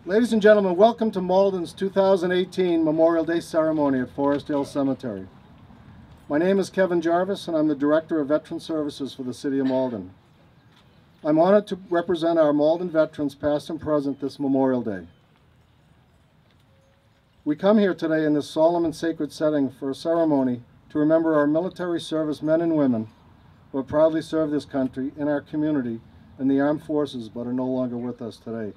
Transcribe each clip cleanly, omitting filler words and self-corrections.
Ladies and gentlemen, welcome to Malden's 2018 Memorial Day ceremony at Forest Hill Cemetery. My name is Kevin Jarvis and I'm the Director of Veteran Services for the City of Malden. I'm honored to represent our Malden veterans past and present this Memorial Day. We come here today in this solemn and sacred setting for a ceremony to remember our military service men and women who have proudly served this country and our community in the armed forces but are no longer with us today.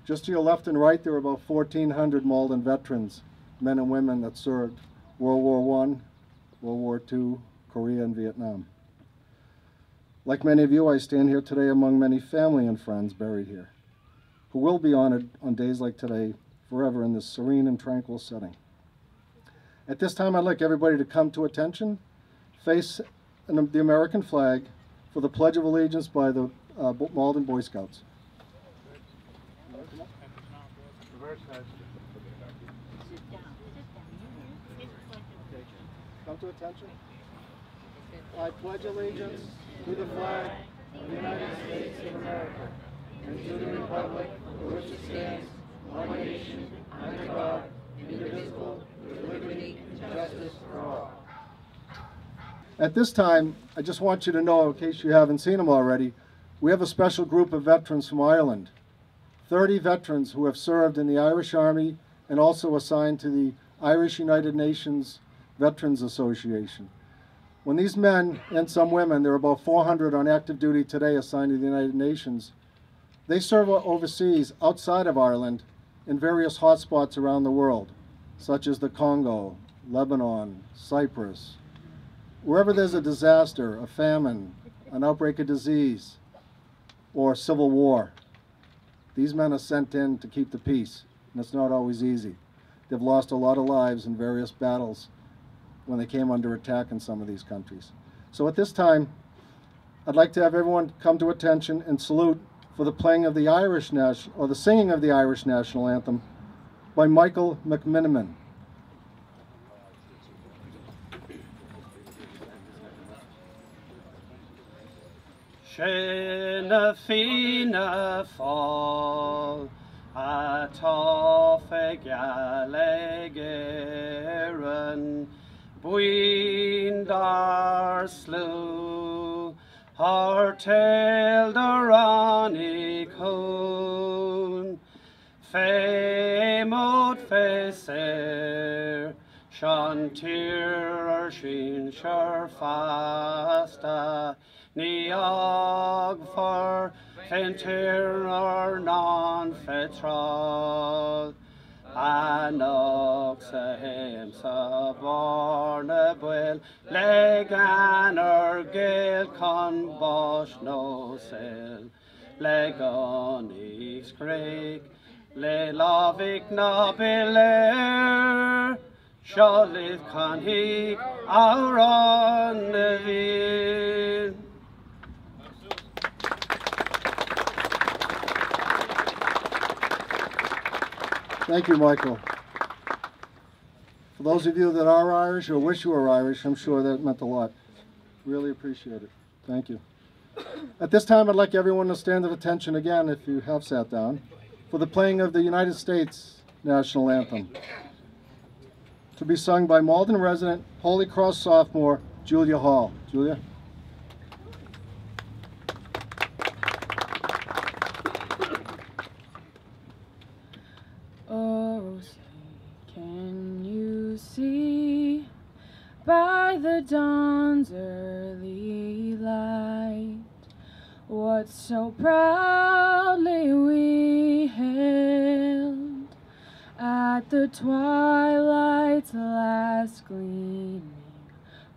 Just to your left and right, there are about 1,400 Malden veterans, men and women that served World War I, World War II, Korea, and Vietnam. Like many of you, I stand here today among many family and friends buried here, who will be honored on days like today forever in this serene and tranquil setting. At this time, I'd like everybody to come to attention, face the American flag for the Pledge of Allegiance by the Malden Boy Scouts. Come to attention. I pledge allegiance to the flag of the United States of America and to the republic for which it stands, one nation, under God, indivisible, with liberty and justice for all. At this time, I just want you to know, in case you haven't seen them already, we have a special group of veterans from Ireland. 30 veterans who have served in the Irish Army and also assigned to the Irish United Nations Veterans Association. When these men and some women, there are about 400 on active duty today assigned to the United Nations, they serve overseas outside of Ireland in various hotspots around the world, such as the Congo, Lebanon, Cyprus. Wherever there's a disaster, a famine, an outbreak of disease, or civil war, these men are sent in to keep the peace, and it's not always easy. They've lost a lot of lives in various battles when they came under attack in some of these countries. So at this time, I'd like to have everyone come to attention and salute for the playing of the the singing of the Irish National Anthem by Michael McMananin. Shinna fina fall atá galegeren buin dar slew hartel der Arnie cone famod feser shantir shin shar fasta Niag for fentir or non fetral Anox him sabornabuel legan or gil con bosh no sel legonix creek le lovic nobiler Sholif can he auron nevin. Thank you, Michael. For those of you that are Irish or wish you were Irish, I'm sure that meant a lot. Really appreciate it. Thank you. At this time, I'd like everyone to stand at attention again, if you have sat down, for the playing of the United States National Anthem, to be sung by Malden resident, Holy Cross sophomore, Julia Hall. Julia? Oh, say, can you see by the dawn's early light what so proudly we hailed at the twilight's last gleaming,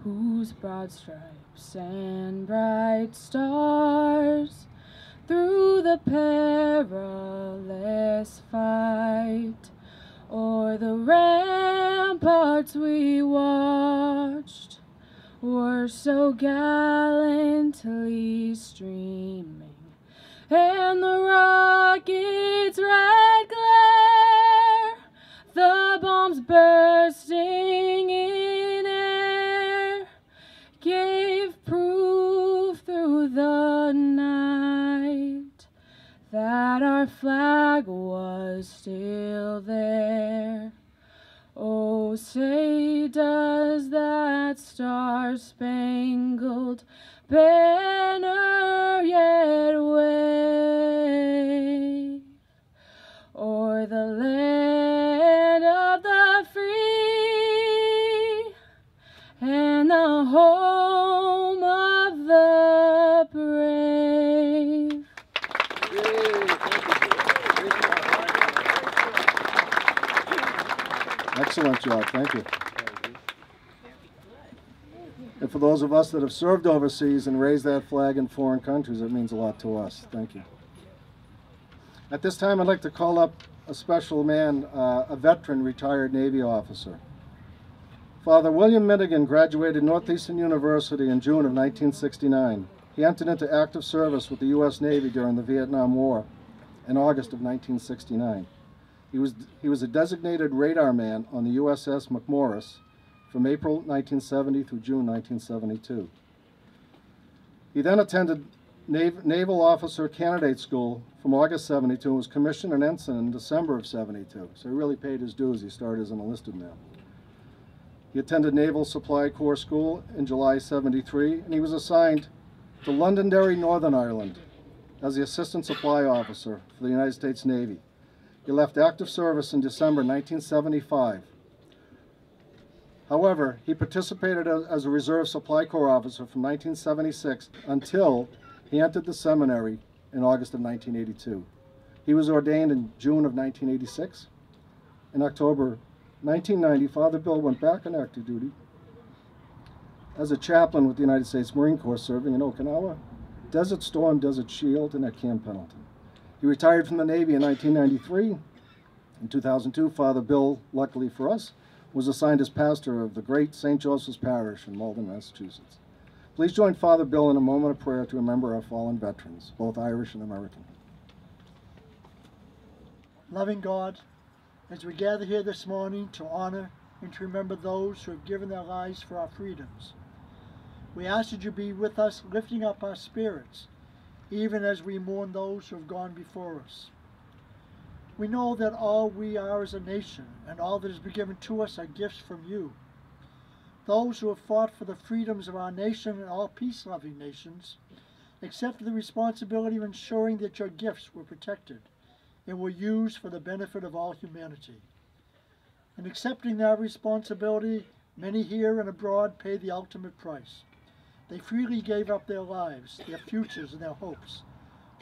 whose broad stripes and bright stars through the perilous fight o'er the ramparts we watched were so gallantly streaming, and the rocket's red glare, the bombs bursting in air, gave proof through the night that that our flag was still there. Oh, say does that star-spangled banner yet wave o'er the land of the free and the home of the brave? Excellent job, thank you. And for those of us that have served overseas and raised that flag in foreign countries, it means a lot to us. Thank you. At this time, I'd like to call up a special man, a veteran retired Navy officer. Father William Minigan graduated Northeastern University in June of 1969. He entered into active service with the U.S. Navy during the Vietnam War in August of 1969. He was a designated radar man on the USS McMorris from April 1970 through June 1972. He then attended Naval Officer Candidate School from August 72 and was commissioned an ensign in December of 72. So he really paid his dues. He started as an enlisted man. He attended Naval Supply Corps School in July 73, and he was assigned to Londonderry, Northern Ireland as the Assistant Supply Officer for the United States Navy. He left active service in December 1975. However, he participated as a Reserve Supply Corps officer from 1976 until he entered the seminary in August of 1982. He was ordained in June of 1986. In October 1990, Father Bill went back on active duty as a chaplain with the United States Marine Corps, serving in Okinawa, Desert Storm, Desert Shield, and at Camp Pendleton. He retired from the Navy in 1993. In 2002, Father Bill, luckily for us, was assigned as pastor of the great St. Joseph's Parish in Malden, Massachusetts. Please join Father Bill in a moment of prayer to remember our fallen veterans, both Irish and American. Loving God, as we gather here this morning to honor and to remember those who have given their lives for our freedoms, we ask that you be with us, lifting up our spirits, even as we mourn those who have gone before us. We know that all we are as a nation and all that has been given to us are gifts from you. Those who have fought for the freedoms of our nation and all peace-loving nations accepted the responsibility of ensuring that your gifts were protected and were used for the benefit of all humanity. In accepting that responsibility, many here and abroad paid the ultimate price. They freely gave up their lives, their futures, and their hopes,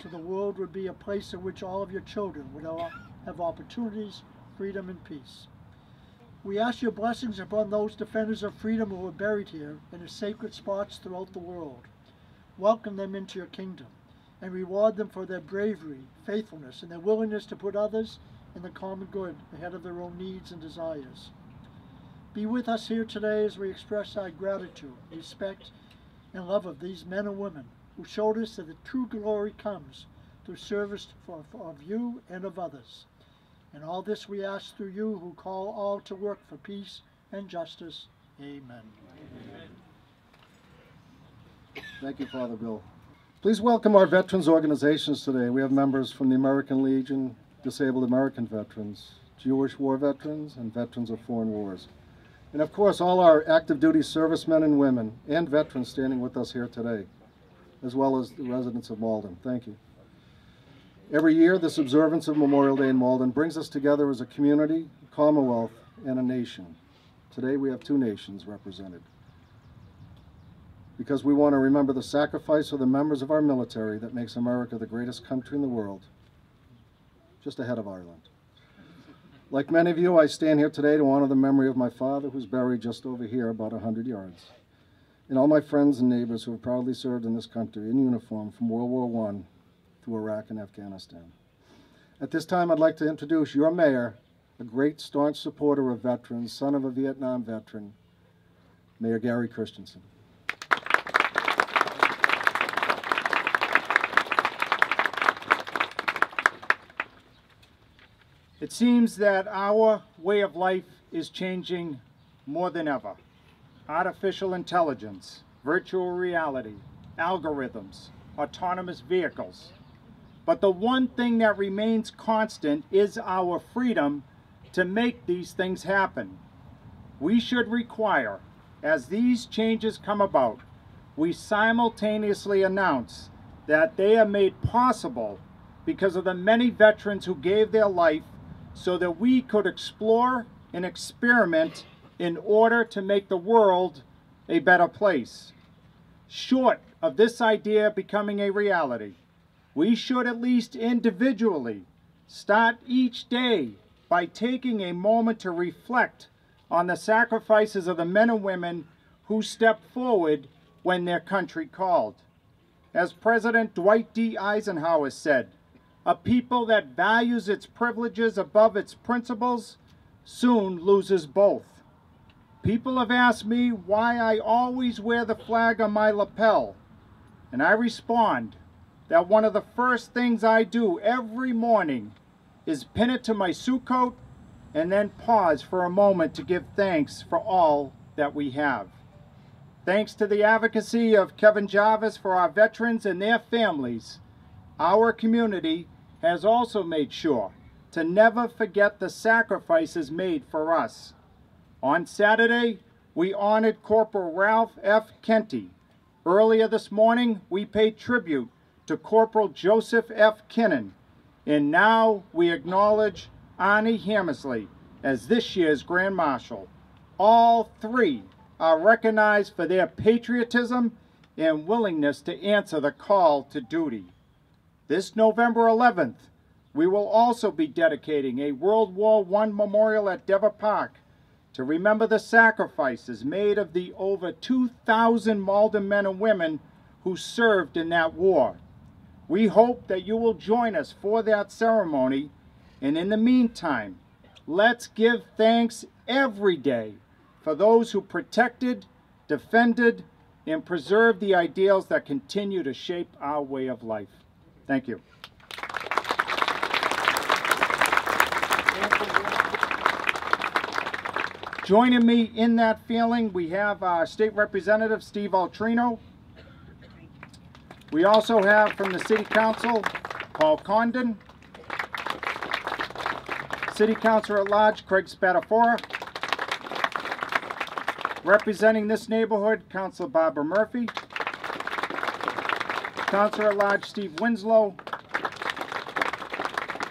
so the world would be a place in which all of your children would have opportunities, freedom, and peace. We ask your blessings upon those defenders of freedom who are buried here in the sacred spots throughout the world. Welcome them into your kingdom and reward them for their bravery, faithfulness, and their willingness to put others and the common good ahead of their own needs and desires. Be with us here today as we express our gratitude, respect, and love of these men and women who showed us that the true glory comes through service of you and of others. And all this we ask through you who call all to work for peace and justice. Amen. Thank you, Father Bill. Please welcome our veterans organizations today. We have members from the American Legion, Disabled American Veterans, Jewish war veterans, and veterans of foreign wars. And of course, all our active duty servicemen and women and veterans standing with us here today, as well as the residents of Malden. Thank you. Every year, this observance of Memorial Day in Malden brings us together as a community, a commonwealth, and a nation. Today, we have two nations represented, because we want to remember the sacrifice of the members of our military that makes America the greatest country in the world, just ahead of Ireland. Like many of you, I stand here today to honor the memory of my father, who's buried just over here, about 100 yards, and all my friends and neighbors who have proudly served in this country in uniform from World War I through Iraq and Afghanistan. At this time, I'd like to introduce your mayor, a great staunch supporter of veterans, son of a Vietnam veteran, Mayor Gary Christensen. It seems that our way of life is changing more than ever. Artificial intelligence, virtual reality, algorithms, autonomous vehicles. But the one thing that remains constant is our freedom to make these things happen. We should require, as these changes come about, we simultaneously announce that they are made possible because of the many veterans who gave their life so that we could explore and experiment in order to make the world a better place. Short of this idea becoming a reality, we should at least individually start each day by taking a moment to reflect on the sacrifices of the men and women who stepped forward when their country called. As President Dwight D. Eisenhower said, "A people that values its privileges above its principles soon loses both." People have asked me why I always wear the flag on my lapel, and I respond that one of the first things I do every morning is pin it to my suit coat and then pause for a moment to give thanks for all that we have. Thanks to the advocacy of Kevin Jarvis for our veterans and their families, our community has also made sure to never forget the sacrifices made for us. On Saturday, we honored Corporal Ralph F. Kenty. Earlier this morning, we paid tribute to Corporal Joseph F. Kinnan. And now we acknowledge Arnie Hammersley as this year's Grand Marshal. All three are recognized for their patriotism and willingness to answer the call to duty. This November 11th, we will also be dedicating a World War I memorial at Dever Park to remember the sacrifices made of the over 2,000 Malden men and women who served in that war. We hope that you will join us for that ceremony, and in the meantime, let's give thanks every day for those who protected, defended, and preserved the ideals that continue to shape our way of life. Thank you. Joining me in that feeling, we have our State Representative Steve Altrino. We also have from the City Council, Paul Condon. City Councilor at Large, Craig Spadafora. Representing this neighborhood, Councilor Barbara Murphy. Councilor at Large, Steve Winslow.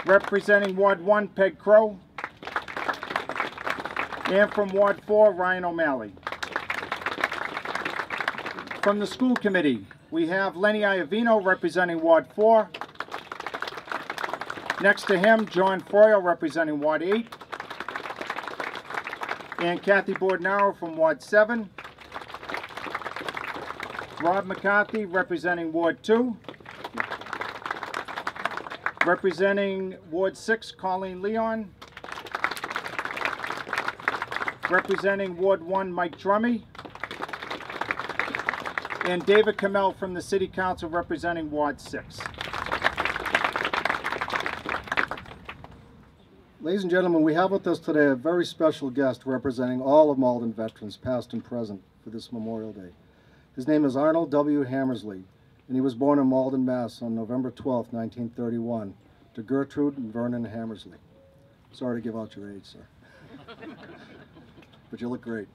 Representing Ward 1, Peg Crow. And from Ward 4, Ryan O'Malley. From the school committee, we have Lenny Iovino representing Ward 4. Next to him, John Froyle representing Ward 8. And Kathy Bordnaro from Ward 7. Rob McCarthy representing Ward 2. Representing Ward 6, Colleen Leon. Representing Ward 1, Mike Drummy. And David Kamel from the City Council representing Ward 6. Ladies and gentlemen, we have with us today a very special guest representing all of Malden veterans, past and present, for this Memorial Day. His name is Arnold W. Hammersley, and he was born in Malden, Mass. On November 12, 1931, to Gertrude and Vernon Hammersley. Sorry to give out your age, sir. But you look great.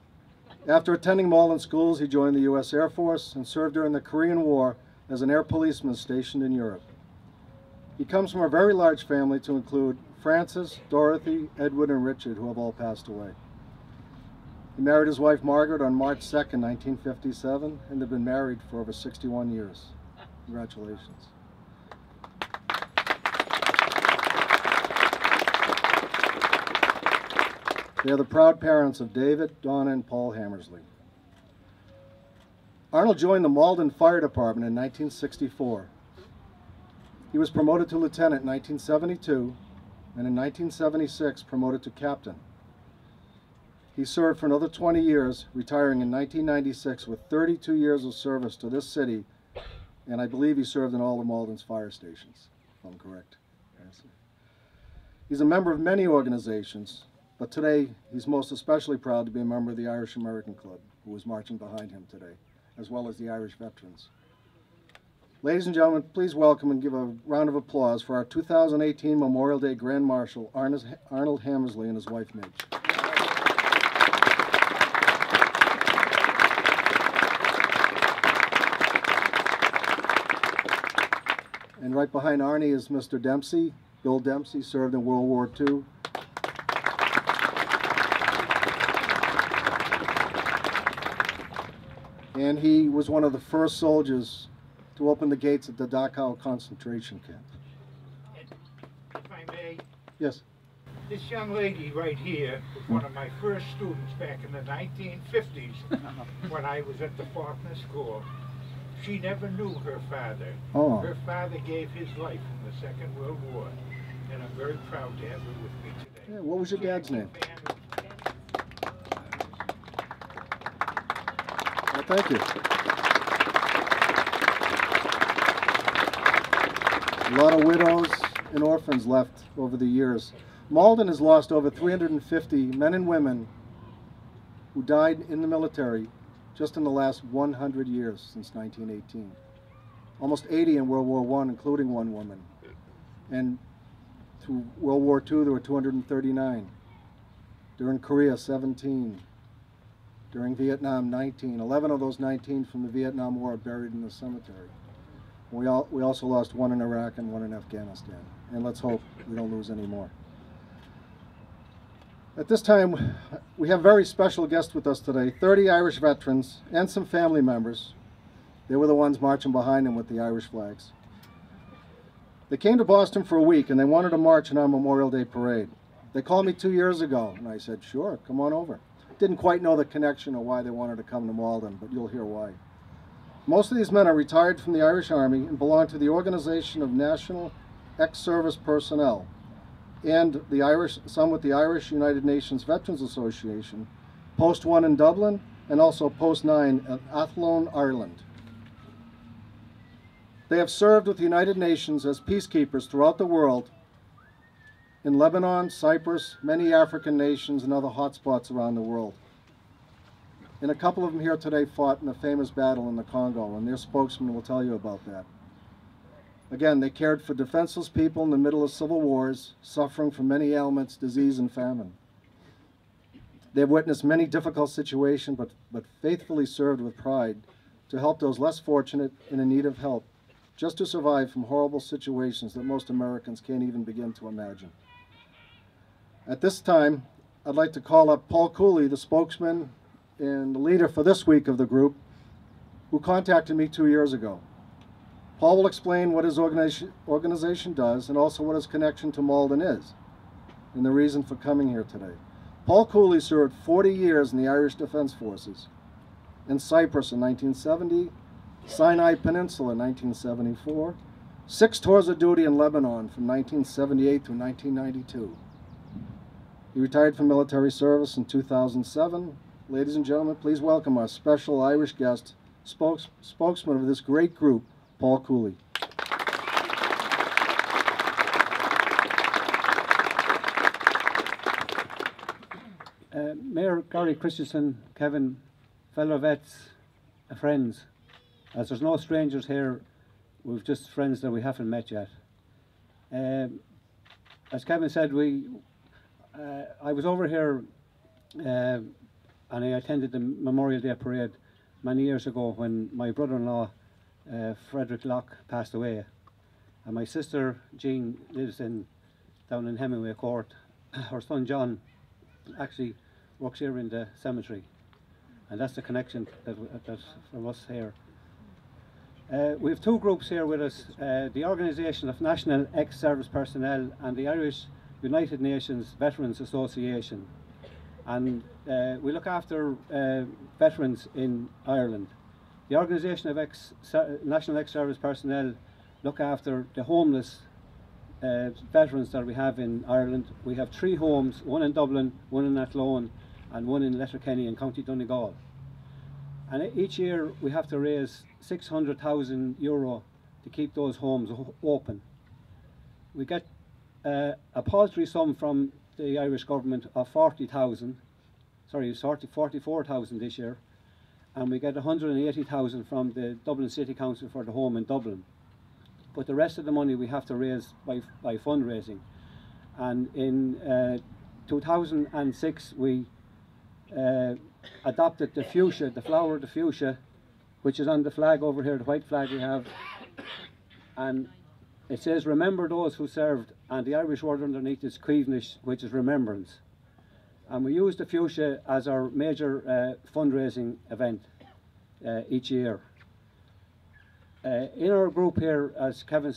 After attending Malden schools, he joined the U.S. Air Force and served during the Korean War as an air policeman stationed in Europe. He comes from a very large family to include Francis, Dorothy, Edward, and Richard, who have all passed away. He married his wife Margaret on March 2nd, 1957, and they've been married for over 61 years. Congratulations. They are the proud parents of David, Donna, and Paul Hammersley. Arnold joined the Malden Fire Department in 1964. He was promoted to lieutenant in 1972, and in 1976 promoted to captain. He served for another 20 years, retiring in 1996 with 32 years of service to this city, and I believe he served in all of Malden's fire stations, if I'm correct. He's a member of many organizations, but today he's most especially proud to be a member of the Irish American Club, who is marching behind him today, as well as the Irish veterans. Ladies and gentlemen, please welcome and give a round of applause for our 2018 Memorial Day Grand Marshal, Arnold Hammersley, and his wife, Midge. And right behind Arnie is Mr. Dempsey. Bill Dempsey served in World War II. And he was one of the first soldiers to open the gates at the Dachau concentration camp. If I may, Yes. this young lady right here was one of my first students back in the 1950s when I was at the Faulkner School. She never knew her father. Oh. Her father gave his life in the Second World War, and I'm very proud to have her with me today. Yeah, what was your dad's name? Well, thank you. A lot of widows and orphans left over the years. Malden has lost over 350 men and women who died in the military just in the last 100 years since 1918. Almost 80 in World War I, including one woman. And through World War II, there were 239. During Korea, 17. During Vietnam, 19. 11 of those 19 from the Vietnam War are buried in the cemetery. We also lost one in Iraq and one in Afghanistan. And let's hope we don't lose any more. At this time, we have a very special guest with us today, 30 Irish veterans and some family members. They were the ones marching behind them with the Irish flags. They came to Boston for a week and they wanted to march in our Memorial Day parade. They called me 2 years ago and I said, sure, come on over. Didn't quite know the connection or why they wanted to come to Malden, but you'll hear why. Most of these men are retired from the Irish Army and belong to the Organization of National Ex-Service Personnel, and some with the Irish United Nations Veterans Association, Post 1 in Dublin, and also Post 9 at Athlone, Ireland. They have served with the United Nations as peacekeepers throughout the world, in Lebanon, Cyprus, many African nations, and other hotspots around the world. And a couple of them here today fought in a famous battle in the Congo, and their spokesman will tell you about that. Again, they cared for defenseless people in the middle of civil wars, suffering from many ailments, disease, and famine. They have witnessed many difficult situations, but faithfully served with pride to help those less fortunate and in need of help, just to survive from horrible situations that most Americans can't even begin to imagine. At this time, I'd like to call up Paul Cooley, the spokesman and the leader for this week of the group, who contacted me 2 years ago. Paul will explain what his organization does and also what his connection to Malden is and the reason for coming here today. Paul Cooley served 40 years in the Irish Defense Forces, in Cyprus in 1970, Sinai Peninsula in 1974, 6 tours of duty in Lebanon from 1978 to 1992. He retired from military service in 2007. Ladies and gentlemen, please welcome our special Irish guest, spokesman of this great group, Paul Cooley. Mayor Gary Christensen, Kevin, fellow vets, friends. As there's no strangers here, we've just friends that we haven't met yet. As Kevin said, I was over here and I attended the Memorial Day parade many years ago when my brother-in-law Frederick Locke passed away, and my sister Jean lives down in Hemingway Court. Her son John actually works here in the cemetery, and that's the connection that from us here. We have 2 groups here with us, the Organisation of National Ex-Service Personnel and the Irish United Nations Veterans Association. And we look after veterans in Ireland. The Organisation of National Ex-Service Personnel look after the homeless veterans that we have in Ireland. We have 3 homes, one in Dublin, one in Athlone, and one in Letterkenny in County Donegal. And each year we have to raise €600,000 to keep those homes open. We get a paltry sum from the Irish government of 44,000 this year, and we get 180,000 from the Dublin City Council for the home in Dublin. But the rest of the money we have to raise by fundraising. And in 2006 we adopted the fuchsia, the flower of the fuchsia, which is on the flag over here, the white flag we have. And it says, remember those who served, and the Irish word underneath is cuivnish, which is remembrance. And we use the fuchsia as our major fundraising event each year. In our group here, as Kevin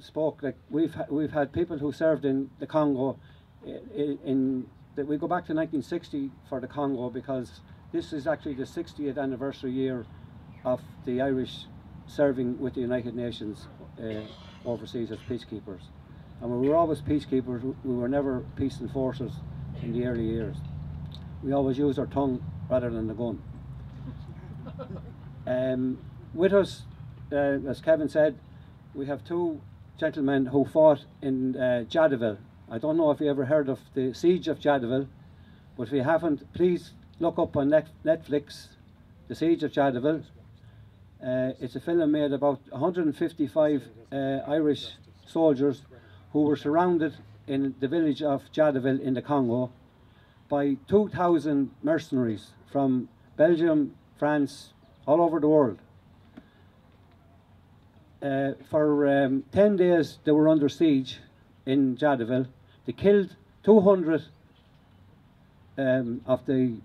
spoke, like we've had people who served in the Congo. We go back to 1960 for the Congo, because this is actually the 60th anniversary year of the Irish serving with the United Nations overseas as peacekeepers. And we were always peacekeepers, we were never peace enforcers in the early years. We always used our tongue rather than the gun. With us, as Kevin said, we have two gentlemen who fought in Jadotville. I don't know if you ever heard of the siege of Jadotville, but if you haven't, please look up on Netflix, The Siege of Jadotville. It's a film made about 155 Irish soldiers who were surrounded in the village of Jadotville in the Congo by 2,000 mercenaries from Belgium, France, all over the world. For 10 days they were under siege in Jadotville. They killed 200 of the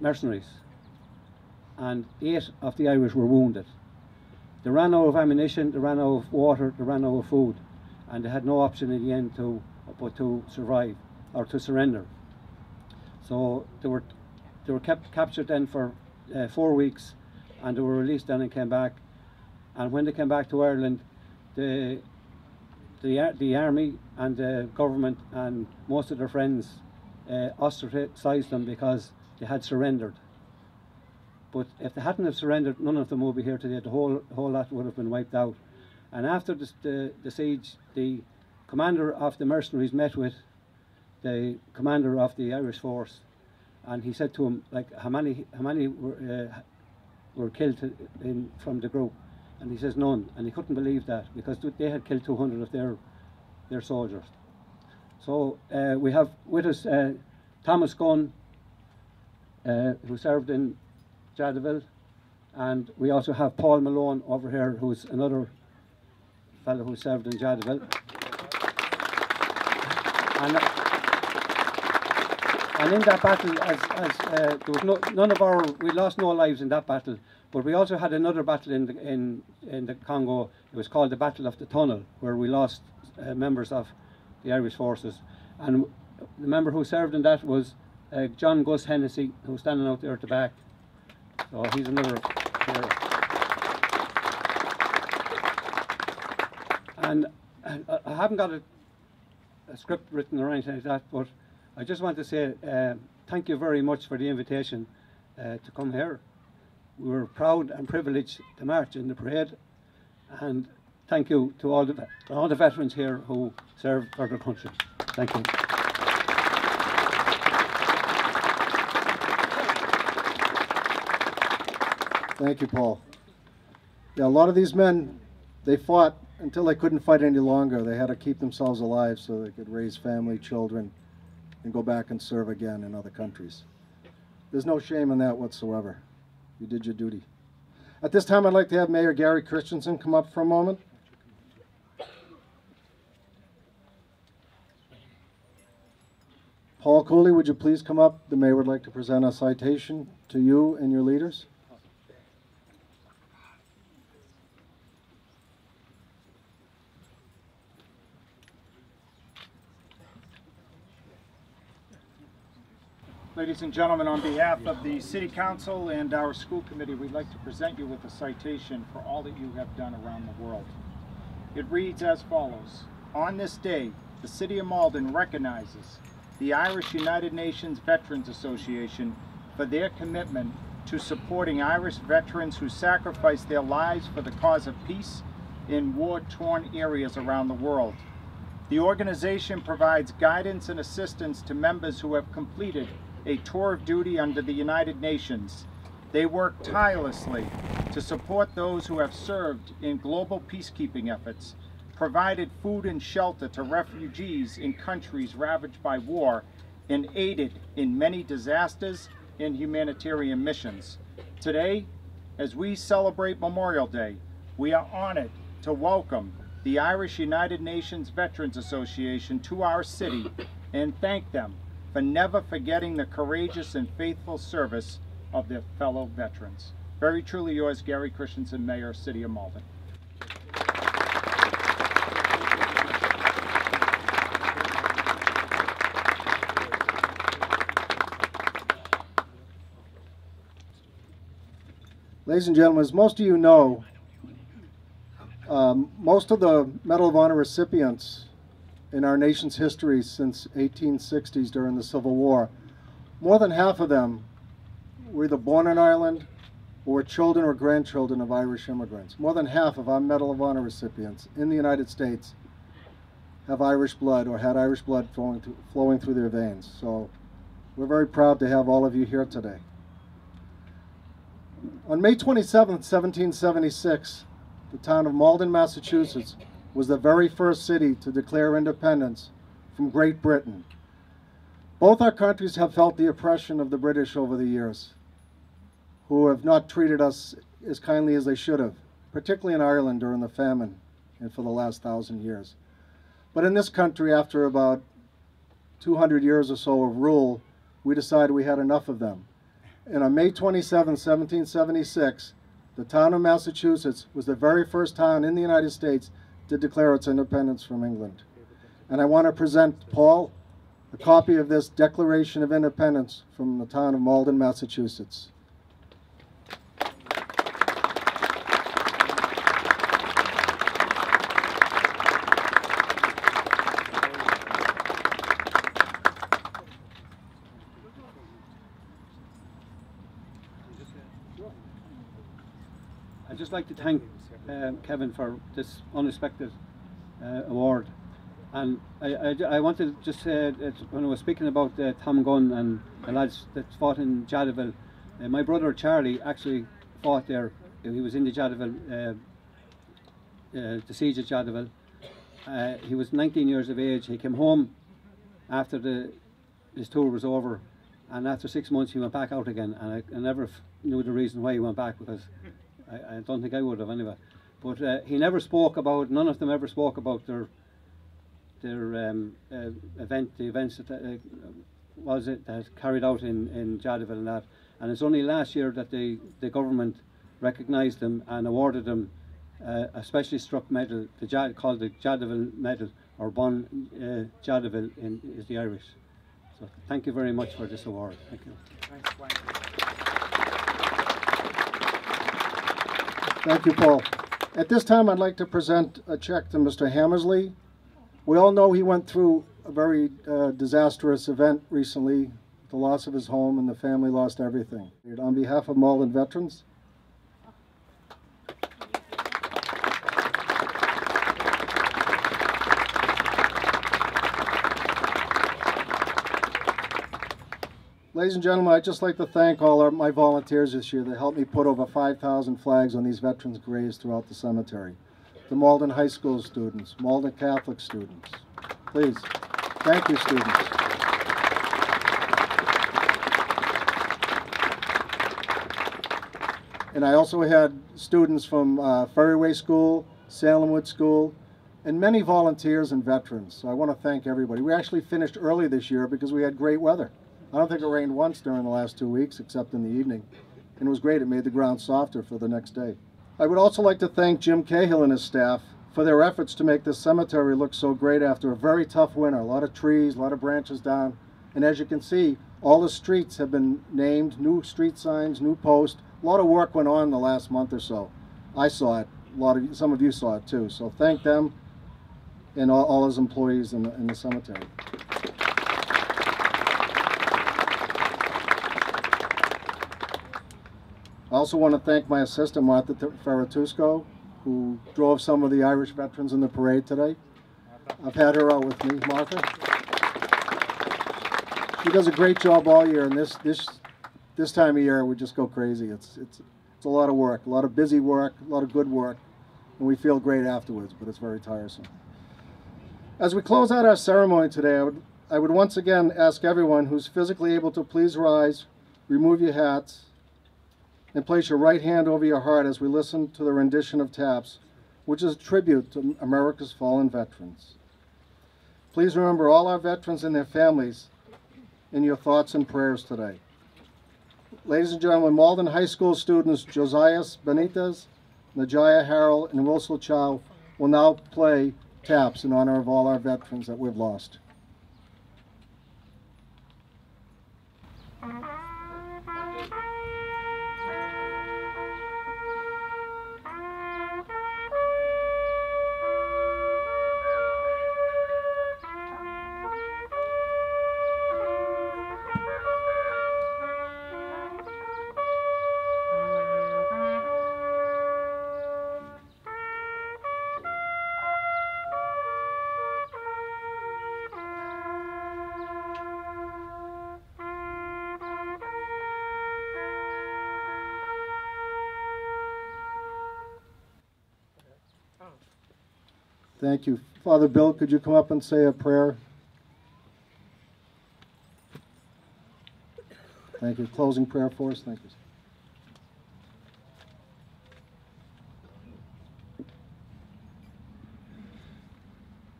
mercenaries, and 8 of the Irish were wounded. They ran out of ammunition, they ran out of water, they ran out of food, and they had no option in the end but to survive or to surrender. So they were captured then for 4 weeks, and they were released then and came back. And when they came back to Ireland, the army and the government and most of their friends ostracised them because they had surrendered. But if they hadn't have surrendered, none of them would be here today. The whole lot would have been wiped out. And after the siege, the commander of the mercenaries met with the commander of the Irish force, and he said to him, like, how many were killed from the group? And he says none, and he couldn't believe that, because they had killed 200 of their soldiers. So we have with us Thomas Gunn, who served in Jadotville, and we also have Paul Malone over here, who's another fellow who served in Jadotville. And in that battle, there was we lost no lives in that battle, but we also had another battle in the Congo. It was called the Battle of the Tunnel, where we lost members of the Irish forces. And the member who served in that was John Gus Hennessy, who's standing out there at the back. So he's another hero. And I haven't got a script written or anything like that, but I just want to say thank you very much for the invitation to come here. We were proud and privileged to march in the parade, and thank you to all the veterans here who served for their country. Thank you. Thank you, Paul. Yeah, a lot of these men, they fought until they couldn't fight any longer. They had to keep themselves alive so they could raise family, children, and go back and serve again in other countries. There's no shame in that whatsoever. You did your duty. At this time, I'd like to have Mayor Gary Christensen come up for a moment. Paul Cooley, would you please come up? The mayor would like to present a citation to you and your leaders. Ladies and gentlemen, on behalf of the City Council and our school committee, we'd like to present you with a citation for all that you have done around the world. It reads as follows. On this day, the City of Malden recognizes the Irish United Nations Veterans Association for their commitment to supporting Irish veterans who sacrifice their lives for the cause of peace in war-torn areas around the world. The organization provides guidance and assistance to members who have completed a tour of duty under the United Nations. They work tirelessly to support those who have served in global peacekeeping efforts, provided food and shelter to refugees in countries ravaged by war, and aided in many disasters and humanitarian missions. Today, as we celebrate Memorial Day, we are honored to welcome the Irish United Nations Veterans Association to our city and thank them for never forgetting the courageous and faithful service of their fellow veterans. Very truly yours, Gary Christensen, Mayor, City of Malden. Ladies and gentlemen, as most of you know, most of the Medal of Honor recipients in our nation's history since 1860s during the Civil War, more than half of them were either born in Ireland or were children or grandchildren of Irish immigrants. More than half of our Medal of Honor recipients in the United States have Irish blood or had Irish blood flowing through their veins. So we're very proud to have all of you here today. On May 27, 1776, the town of Malden, Massachusetts, was the very first city to declare independence from Great Britain. Both our countries have felt the oppression of the British over the years, who have not treated us as kindly as they should have, particularly in Ireland during the famine and for the last 1,000 years. But in this country, after about 200 years or so of rule, we decided we had enough of them. And on May 27, 1776, the town of Massachusetts was the very first town in the United States to declare its independence from England. And I want to present Paul a copy of this Declaration of Independence from the town of Malden, Massachusetts. I'd just like to thank Kevin for this unexpected award. And I wanted to just say, when I was speaking about Tom Gunn and the lads that fought in Jadaville, my brother Charlie actually fought there. He was in the Jadaville, the siege of Jadaville. He was 19 years of age. He came home after his tour was over, and after 6 months he went back out again. And I never knew the reason why he went back, because I don't think I would have anyway. But he never spoke about, none of them ever spoke about their the events that that carried out in Jadaville and that. And it's only last year that the government recognised them and awarded them a specially struck medal, called the Jadaville Medal, or Bon Jadaville is the Irish. So thank you very much for this award. Thank you. Thank you, Paul. At this time, I'd like to present a check to Mr. Hammersley. We all know he went through a very disastrous event recently, the loss of his home, and the family lost everything. On behalf of Malden veterans, ladies and gentlemen, I'd just like to thank all my volunteers this year that helped me put over 5,000 flags on these veterans' graves throughout the cemetery. The Malden High School students, Malden Catholic students. Please, thank you, students. And I also had students from Ferryway School, Salemwood School, and many volunteers and veterans. So I want to thank everybody. We actually finished early this year because we had great weather. I don't think it rained once during the last 2 weeks, except in the evening. And it was great. It made the ground softer for the next day. I would also like to thank Jim Cahill and his staff for their efforts to make this cemetery look so great after a very tough winter. A lot of trees, a lot of branches down. And as you can see, all the streets have been named, new street signs, new posts. A lot of work went on in the last month or so. I saw it. Some of you saw it too. So thank them and all his employees in the cemetery. I also want to thank my assistant, Martha Ferratusco, who drove some of the Irish veterans in the parade today. I've had her out with me, Martha. he does a great job all year, and this time of year we just go crazy. It's a lot of work, a lot of busy work, a lot of good work, and we feel great afterwards, but it's very tiresome. As we close out our ceremony today, I would once again ask everyone who's physically able to please rise, remove your hats, and place your right hand over your heart as we listen to the rendition of Taps, which is a tribute to America's fallen veterans. Please remember all our veterans and their families in your thoughts and prayers today. Ladies and gentlemen, Malden High School students Josiah Benitez, Najaya Harrell, and Wilson Chow will now play Taps in honor of all our veterans that we've lost. Thank you. Father Bill, could you come up and say a prayer? Thank you. Closing prayer for us. Thank you.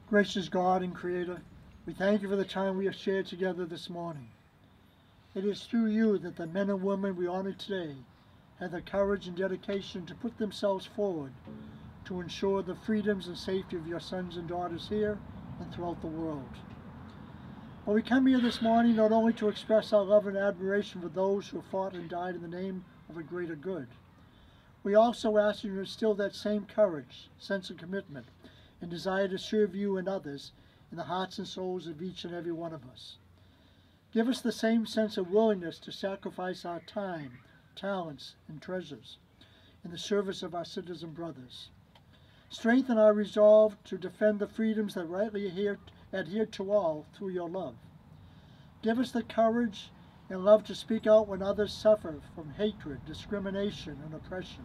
Gracious God and Creator, we thank you for the time we have shared together this morning. It is through you that the men and women we honor today had the courage and dedication to put themselves forward to ensure the freedoms and safety of your sons and daughters here and throughout the world. But we come here this morning not only to express our love and admiration for those who fought and died in the name of a greater good, we also ask you to instill that same courage, sense of commitment, and desire to serve you and others in the hearts and souls of each and every one of us. Give us the same sense of willingness to sacrifice our time, talents, and treasures in the service of our citizen brothers. Strengthen our resolve to defend the freedoms that rightly adhere to all through your love. Give us the courage and love to speak out when others suffer from hatred, discrimination, and oppression.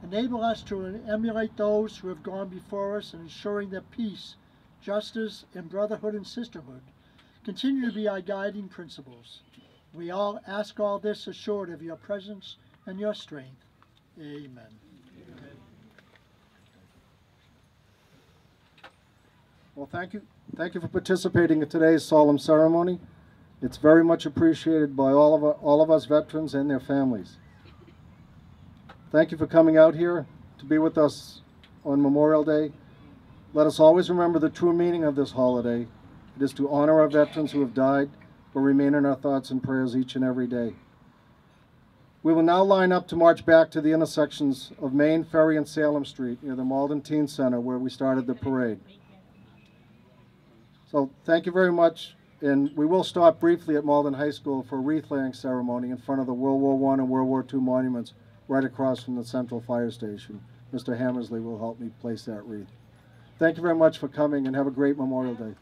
Enable us to emulate those who have gone before us in ensuring that peace, justice, and brotherhood and sisterhood continue to be our guiding principles. We all ask all this assured of your presence and your strength. Amen. Well, thank you. Thank you for participating in today's solemn ceremony. It's very much appreciated by all of us veterans and their families. Thank you for coming out here to be with us on Memorial Day. Let us always remember the true meaning of this holiday. It is to honor our veterans who have died, but remain in our thoughts and prayers each and every day. We will now line up to march back to the intersections of Main, Ferry, and Salem Street near the Malden Teen Center where we started the parade. So thank you very much, and we will stop briefly at Malden High School for a wreath-laying ceremony in front of the World War I and World War II monuments right across from the Central Fire Station. Mr. Hammersley will help me place that wreath. Thank you very much for coming, and have a great Memorial Day.